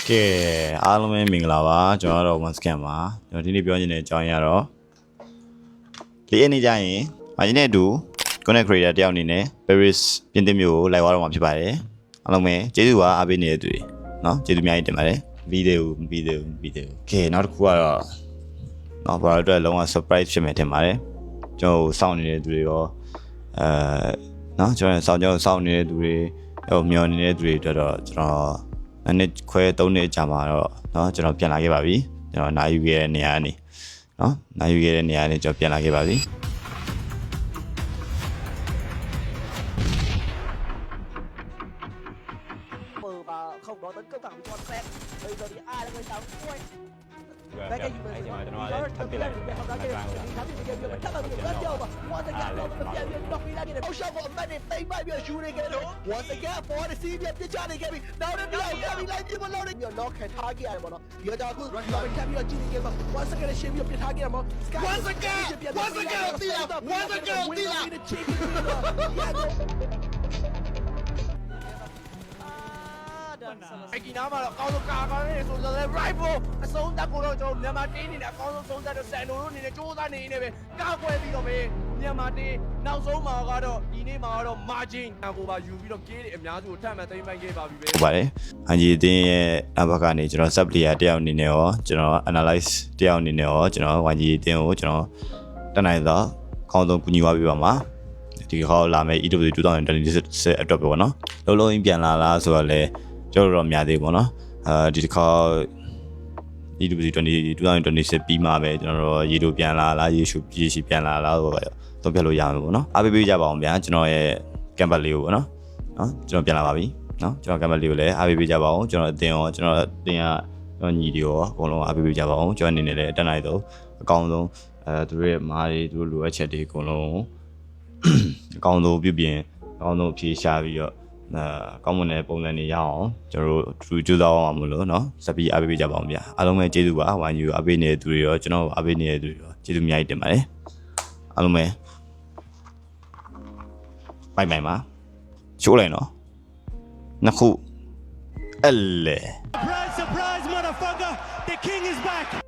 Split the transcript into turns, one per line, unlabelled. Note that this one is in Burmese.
ကဲအားလုံးပဲမင်္ဂလာပါကျွန်တော်တော့ once again ပါကျွန်တော်ဒီနေ့ပြောချင်တဲ့အကြောင်းအရာတော့ဒီနေ့ကျရင်မာဂျင်နဲ့အတူ content creator တယောက်အနေနဲ့ Paris ပြင်သစ်မြို့ကိုလိုက်သွားတော့မှာဖြစ်ပါတယ်အားလုံးပဲကျေးဇူးပါအားပေးနေတဲ့သူတွေเนาะကျေးဇူးအများကြီးတင်ပါတယ်ဗီဒီယိုကဲနောက်တစ်ခုကတော့နော်ဘာလို့အတွက်လုံးဝ surprise ဖြစ်မယ်ထင်ပါတယ်ကျွန်တော်စောင့်နေတဲ့သူတွေရောနော်ကျွန်တော်စောင့်နေတဲ့သူတွေဟိုမျောနေတဲ့သူတွေအတွက်တော့ကျွန်တော်နှစ်ခွဲ3နှစ်ကြာမှာတော့เนาะကျွန်တော်ပြန်လာခဲ့ပါပြီကျွန်တော်နိုင်ယူခဲ့တဲ့နေရာကနေเนาะနိုင်ယူခဲ့တဲ့နေရာကနေကျွန်တော်ပြန်လာခဲ့ပါပြီ
không có tấn công thẳng con xe bây giờ thì ai là người thắng quay đây cái gì mà thằng kia này không đáng kể thì thắng thì game mà chắc là mình rất nhiều mà once again nó vẫn chơi viên đọc đi ra này show for man để tay bay bây shooting again once again for the see biết cái chơi này game đâu đến đâu game lại như mà lâu đấy nhiều nó khai thác cái này mà nó giờ cho cứ nó mình tham gia chơi game mà once again shame biết khai thác cái mà once again đi làไอ้กีน้ำมาแล้วก้าวกากันนี่สุดเลยไรโบส่งตะกูเราจะเนี่ยมาตีนี่เนี่ยก้าวส่งตะจะแสนรู้นี่เนี่ยจู้ตานี่เนี่ยก้าวไปပြီးတော့ပဲเนี่ยมาตีနောက်ဆုံးမှာကတော့ဒီနေ့မှာတော့ margin ကိုပါယူပြီးတော့ကေးတွေအများစုကိုထပ်မှန်သိမ်းပိုက်ခဲ့ပါပြီပဲ
ဟုတ်ပါတယ်အန်ဂျီတင်းရဲ့အဘကနေကျွန်တော် sub player တယောက်အနေနဲ့ရောကျွန်တော် analyze တယောက်အနေနဲ့ရောကျွန်တော်ဝမ်ဂျီတင်းကိုကျွန်တော်တက်နိုင်တော့အကောင်းဆုံးကူညီပါပေးပါမှာဒီခေါက်လာမယ့် EW 2026အတွက်ပဲပေါ့နော်လုံးလုံးပြန်လာလားဆိုတော့လေကျွန်တော်တော့များသေးပေါ့နော်ဒီတစ်ခါ EW 2026ပြီးမှပဲကျွန်တော်တို့ရေတို့ပြန်လာလားရေရှိပြန်လာလားဆိုတော့သုံးပြလို့ရမှာပေါ့နော်အားပေးကြပါအောင်ဗျာကျွန်တော်ရဲ့ campus လေးကိုပေါ့နော်ကျွန်တော်ပြန်လာပါပြီနော်ကျွန်တော် campus လေးကိုလည်းအားပေးကြပါအောင်ကျွန်တော်အတင်းရောကျွန်တော်အတင်းကညီတွေရောအကုန်လုံးအားပေးကြပါအောင်ကျွန်တော်အနေနဲ့လည်းတက်နိုင်တော့အကောင်းဆုံးသူတို့ရဲ့မားတွေသူတို့လိုအပ်ချက်တွေအကုန်လုံးအကောင်းဆုံးပြုပြင်အကောင်းဆုံးဖြေရှာပြီးတော့ကောင်းမွန်တဲ့ပုံစံတွေရအောင်ကျွန်တော်တို့ကြိုးစားအောင်မလို့เนาะစပီအားပေးကြပါအောင်ဗျာအားလုံးပဲကျေးဇူးပါဝမ်ယူအားပေးနေတဲ့သူတွေရောကျွန်တော်အားပေးနေတဲ့သူတွေရောကျေးဇူးအများကြီးတင်ပါတယ်အားလုံးပဲဘိုင်ပါချိုးလိုက်နော်နှစ်ခုအဲ့လေ
Surprise, motherfucker! The king is back!